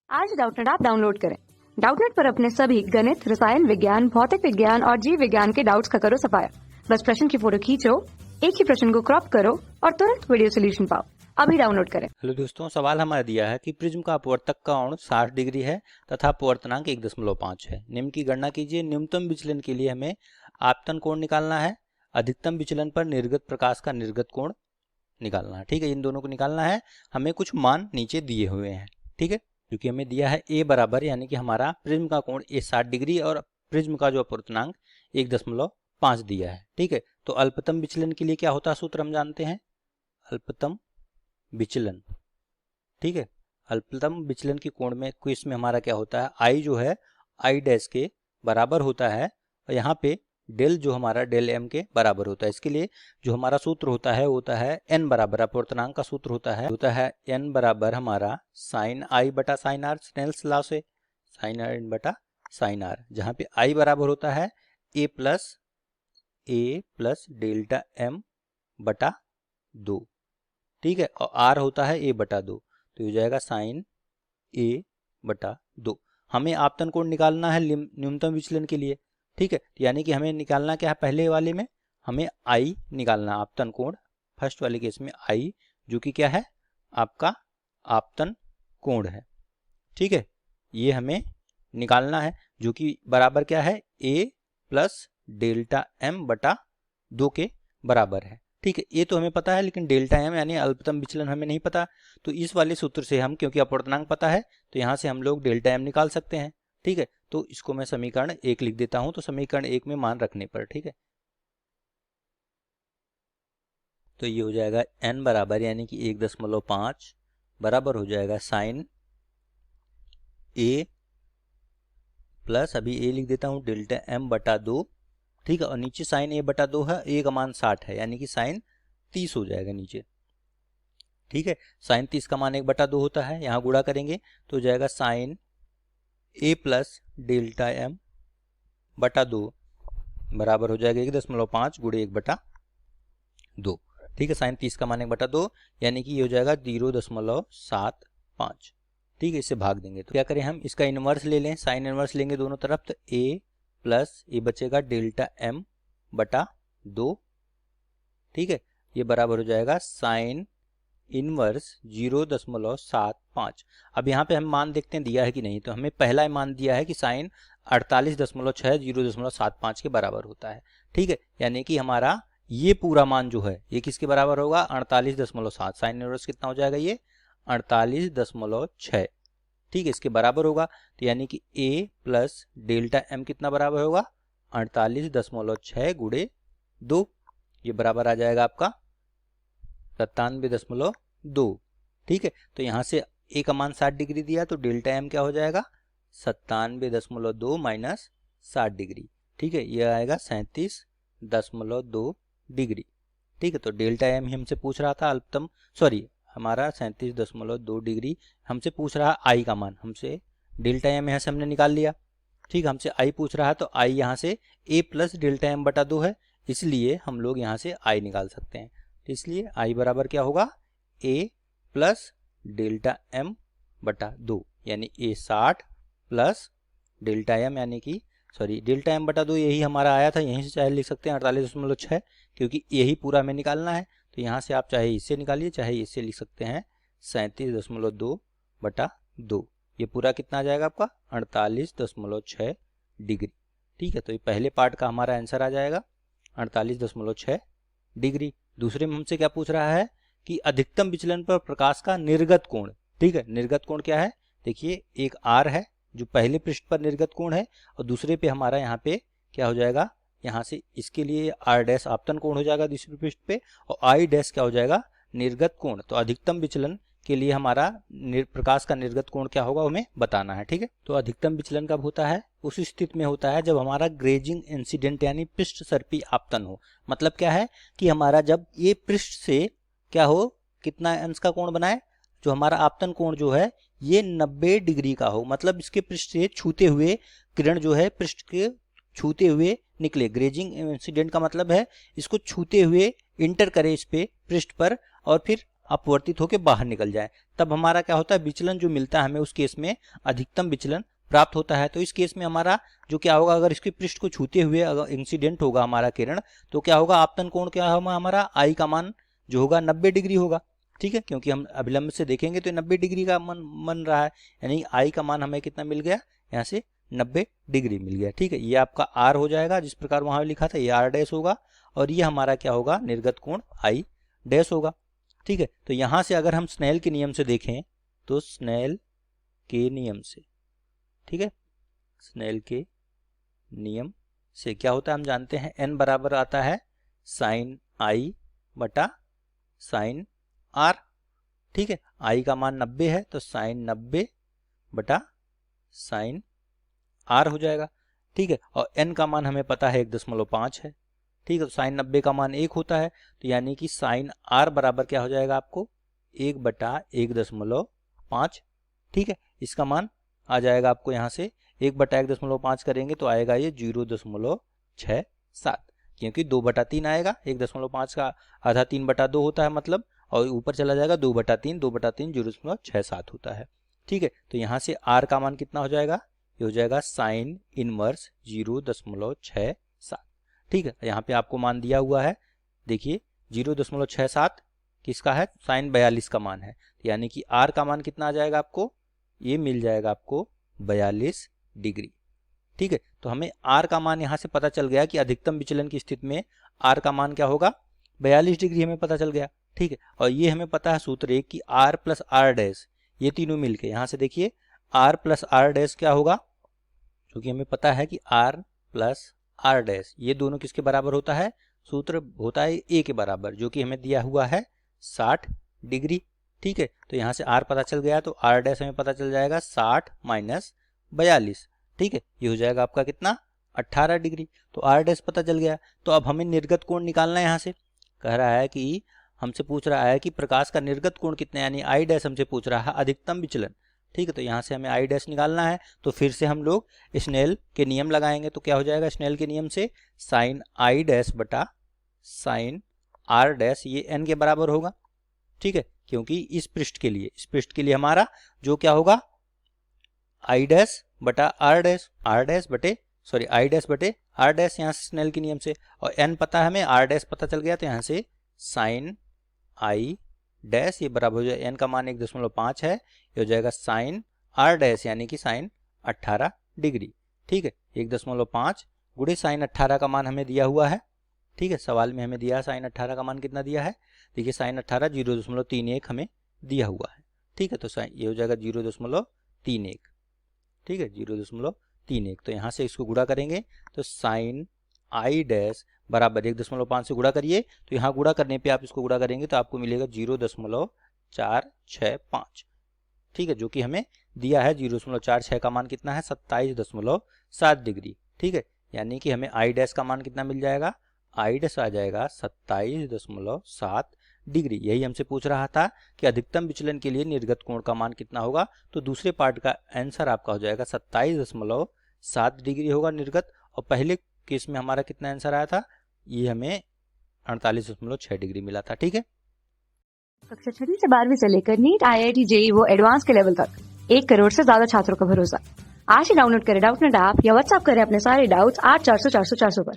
आज Doubtnut app download करें। Doubtnut पर अपने सभी गणित, रसायन विज्ञान, भौतिक विज्ञान और जीव विज्ञान के डाउट्स का करो सफाया। बस प्रश्न की फोटो खींचो, एक ही प्रश्न को क्रॉप करो और तुरंत वीडियो सोल्यूशन पाओ। अभी डाउनलोड करें। हेलो दोस्तों, सवाल हमारा दिया है कि प्रिज्म का अपवर्तक का कोण 60 डिग्री है तथा अपवर्तनांक 1.5 है। निम्न की गणना कीजिए। न्यूनतम विचलन के लिए हमें आपतन कोण निकालना है, अधिकतम विचलन पर निर्गत प्रकाश का निर्गत कोण निकालना है। ठीक है, इन दोनों को निकालना है। हमें कुछ मान नीचे दिए हुए हैं। ठीक है, क्योंकि हमें दिया है a बराबर, यानी कि हमारा प्रिज्म का कोण a 60 डिग्री और प्रिज्म का जो अपवर्तनांक 1.5 दिया है। ठीक है, तो अल्पतम विचलन के लिए क्या होता है, सूत्र हम जानते हैं, अल्पतम विचलन। ठीक है, अल्पतम विचलन की कोण में क्विज में हमारा क्या होता है, आई जो है आई डैश के बराबर होता है और यहाँ पे डेल जो हमारा डेल एम के बराबर होता है। इसके लिए जो हमारा सूत्र होता है वो होता है एन बराबर, अपवर्तनांक का सूत्र होता है एन बराबर हमारा साइन आई बटा साइन आर, स्नेल्स लॉ से साइन आर बटा साइन आर, जहाँ पे आई बराबर होता है ए प्लस डेल्टा एम बटा 2। ठीक है, और आर होता है ए बटा 2, तो हो जाएगा साइन ए बटा 2। हमें आपतन कोण निकालना है न्यूनतम विचलन के लिए। ठीक है, यानी कि हमें निकालना क्या है, पहले वाले में हमें आई निकालना, आपतन कोण फर्स्ट वाले केस में आई, जो कि क्या है, आपका आपतन कोण है। ठीक है, ये हमें निकालना है, जो कि बराबर क्या है, ए प्लस डेल्टा एम बटा 2 के बराबर है। ठीक है, ये तो हमें पता है, लेकिन डेल्टा एम यानी अल्पतम विचलन हमें नहीं पता। तो इस वाले सूत्र से हम, क्योंकि अपवर्तनांक पता है, तो यहाँ से हम लोग डेल्टा एम निकाल सकते हैं। ठीक है, तो इसको मैं समीकरण 1 लिख देता हूं, तो समीकरण 1 में मान रखने पर, ठीक है, तो ये हो जाएगा n बराबर, यानी कि 1.5 बराबर हो जाएगा साइन a प्लस, अभी a लिख देता हूं, डेल्टा m बटा 2। ठीक है, और नीचे साइन a बटा 2 है, a का मान 60 है, यानी कि साइन 30 हो जाएगा नीचे। ठीक है, साइन 30 का मान 1/2 होता है, यहाँ गुणा करेंगे तो हो जाएगा sine a plus delta M बटा 2 बराबर हो जाएगा 1.5 गुणे 1/2। ठीक है, साइन 30 का मान 1/2, यानी कि ये हो जाएगा 0.75। ठीक है, इसे भाग देंगे तो क्या करें, हम इसका इनवर्स ले लें, साइन इनवर्स लेंगे दोनों तरफ, तो a प्लस ये बचेगा डेल्टा एम बटा 2। ठीक है, ये बराबर हो जाएगा साइन इनवर्स 0.75। अब यहाँ पे हम मान देखते हैं दिया है कि नहीं, तो हमें पहला मान दिया है कि साइन 48.6 0.75 के बराबर होता है। ठीक है, यानी कि हमारा ये पूरा मान जो है ये किसके बराबर होगा, 48.7। साइन इनवर्स कितना हो जाएगा, ये 48.6। ठीक है, इसके बराबर होगा, तो यानी कि a प्लस डेल्टा एम कितना बराबर होगा, 48.6 गुणे 2, ये बराबर आ जाएगा आपका 97.2। ठीक है, तो यहाँ से a का मान 60 डिग्री दिया, तो डेल्टा एम क्या हो जाएगा, 97.2 माइनस 60 डिग्री। ठीक है, यह आएगा 37.2 डिग्री। ठीक है, तो डेल्टा एम हमसे पूछ रहा था अल्पतम, सॉरी हमारा 37.2 डिग्री हमसे पूछ रहा है आई का मान, हमसे डेल्टा एम यहाँ से हमने निकाल लिया। ठीक, हमसे आई पूछ रहा है, तो आई यहाँ से a प्लस डेल्टा एम बटा 2 है, इसलिए हम लोग यहाँ से आई निकाल सकते हैं। तो इसलिए आई बराबर क्या होगा, a प्लस डेल्टा एम बटा 2, यानी a 60 प्लस डेल्टा एम, यानी कि सॉरी डेल्टा एम बटा 2 यही हमारा आया था, यहीं से चाहे लिख सकते हैं 48.6, क्योंकि यही पूरा हमें निकालना है। तो यहाँ से आप चाहे इससे निकालिए चाहे इससे लिख सकते हैं 37.2 बटा 2, ये पूरा कितना आ जाएगा आपका 48.6 डिग्री। ठीक है, तो ये पहले पार्ट का हमारा आंसर आ जाएगा 48.6 डिग्री। दूसरे में हमसे क्या पूछ रहा है कि अधिकतम विचलन पर प्रकाश का निर्गत कोण। ठीक है, निर्गत कोण क्या है, देखिए एक आर है जो पहले पृष्ठ पर निर्गत कोण है, और दूसरे पे हमारा यहाँ पे क्या हो जाएगा, यहाँ से इसके लिए आर डैश आपतन कोण हो जाएगा दूसरे पृष्ठ पे, और आई डैश क्या हो जाएगा, निर्गत कोण। तो अधिकतम विचलन के लिए हमारा प्रकाश का निर्गत कोण क्या होगा हमें बताना है। ठीक है, तो अधिकतम विचलन कब होता है, उस स्थिति में होता है जब हमारा ग्रेजिंग इंसिडेंट यानी पृष्ठ सर्पी आपतन हो। मतलब क्या है कि हमारा जब ये पृष्ठ से क्या हो, कितना अंश का कोण बनाए, जो हमारा आपतन कोण जो है ये 90 डिग्री का हो, मतलब इसके पृष्ठ से छूते हुए किरण जो है पृष्ठ के छूते हुए निकले। ग्रेजिंग इंसिडेंट का मतलब है इसको छूते हुए इंटर करे इस पे पृष्ठ पर, और फिर अपवर्तित होकर बाहर निकल जाए, तब हमारा क्या होता है, विचलन जो मिलता है हमें उस केस में अधिकतम विचलन प्राप्त होता है। तो इस केस में हमारा जो क्या होगा, अगर इसके पृष्ठ को छूते हुए अगर इंसिडेंट होगा हमारा किरण, तो क्या होगा, आपतन कोण क्या होगा हमारा, आई का मान जो होगा 90 डिग्री होगा। ठीक है, क्योंकि हम अभिलंब से देखेंगे तो 90 डिग्री का मन रहा है, यानी आई का मान हमें कितना मिल गया, यहाँ से 90 डिग्री मिल गया। ठीक है, ये आपका आर हो जाएगा, जिस प्रकार वहां लिखा था ये आर डैश होगा, और ये हमारा क्या होगा, निर्गत कोण आई डैश होगा। ठीक है, तो यहां से अगर हम स्नेल के नियम से देखें तो स्नेल के नियम से, ठीक है, स्नेल के नियम से क्या होता है हम जानते हैं, n बराबर आता है साइन आई बटा साइन आर। ठीक है, आई का मान 90 है तो साइन 90 बटा साइन आर हो जाएगा। ठीक है, और n का मान हमें पता है 1.5 है। ठीक है, तो साइन 90 का मान 1 होता है, तो यानी कि साइन आर बराबर क्या हो जाएगा आपको 1/1.5। ठीक है, इसका मान आ जाएगा आपको यहाँ से 1/1.5 करेंगे तो आएगा ये 0.67, क्योंकि 2/3 आएगा, 1.5 का आधा 3/2 होता है मतलब, और ऊपर चला जाएगा 2/3, 2/3 0.67 होता है। ठीक है, तो यहाँ से आर का मान कितना हो जाएगा, ये हो जाएगा साइन इनवर्स 0.67। ठीक है, यहाँ पे आपको मान दिया हुआ है, देखिए 0.67 किसका है, साइन 42 का मान है, यानी कि आर का मान कितना आ जाएगा आपको, ये मिल जाएगा आपको 42 डिग्री। ठीक है, तो हमें आर का मान यहाँ से पता चल गया कि अधिकतम विचलन की स्थिति में आर का मान क्या होगा, 42 डिग्री हमें पता चल गया। ठीक है, और ये हमें पता है सूत्र एक कि आर प्लस आर डैश, ये तीनों मिलके यहाँ से देखिए आर प्लस आर डैश क्या होगा, क्योंकि हमें पता है कि आर प्लस आर डैश ये दोनों किसके बराबर होता है, सूत्र होता है ए के बराबर, जो कि हमें दिया हुआ है 60 डिग्री। ठीक है, तो यहाँ से आर पता चल गया तो आर डैश हमें पता चल जाएगा 60 माइनस 42। ठीक है, ये हो जाएगा आपका कितना, 18 डिग्री। तो आर डैश पता चल गया, तो अब हमें निर्गत कोण निकालना है। यहाँ से कह रहा है कि हमसे पूछ रहा है कि प्रकाश का निर्गत कोण कितना, यानी आई डैश हमसे पूछ रहा है अधिकतम विचलन। ठीक है, तो यहाँ से हमें आई डैश निकालना है, तो फिर से हम लोग स्नेल के नियम लगाएंगे, तो क्या हो जाएगा, स्नेल के नियम से साइन आई डैश बटा साइन आर डैश ये n के बराबर होगा। ठीक है, क्योंकि इस पृष्ठ के लिए हमारा जो क्या होगा, आई डैश बटा आर डैश, आई डैश बटे आर डैश, यहाँ से स्नेल के नियम से, और n पता है हमें, आर डैश पता चल गया, तो यहाँ से साइन आई डैश ये बराबर हो जाए, n का मान 1.5 है, ये हो जाएगा साइन आर डैश यानी कि साइन 18 डिग्री। ठीक है, 1.5 गुणे साइन 18 का मान हमें दिया हुआ है। ठीक है, सवाल में हमें दिया है साइन 18 का मान कितना दिया है, देखिए साइन 18 0.31 हमें दिया हुआ है। ठीक है, तो साइन ये हो जाएगा 0.31। ठीक है, 0.31, तो यहाँ से इसको गुणा करेंगे तो साइन आई डैश बराबर 1.5 से गुणा करिए, तो यहाँ गुणा करने पे आप इसको गुणा करेंगे तो आपको मिलेगा 0.465। ठीक है, जो कि हमें दिया है 0.46 का मान कितना है, 27.7 डिग्री। ठीक है, यानी कि हमें आई डैश का मान कितना मिल जाएगा, आई डैश आ जाएगा 27.7 डिग्री। यही हमसे पूछ रहा था कि अधिकतम विचलन के लिए निर्गत कोण का मान कितना होगा, तो दूसरे पार्ट का आंसर आपका हो जाएगा 27.7 डिग्री होगा निर्गत, और पहले केस में हमारा कितना आंसर आया था, ये हमें 48.6 डिग्री मिला था। ठीक है, कक्षा 6 से 12वीं से लेकर नीट, IIT, JEE वो एडवांस के लेवल तक 1 करोड़ से ज्यादा छात्रों का भरोसा। आज ही डाउनलोड करें डाउटनेट ऐप या व्हाट्सएप करें अपने सारे डाउट्स 8400 400 400 पर।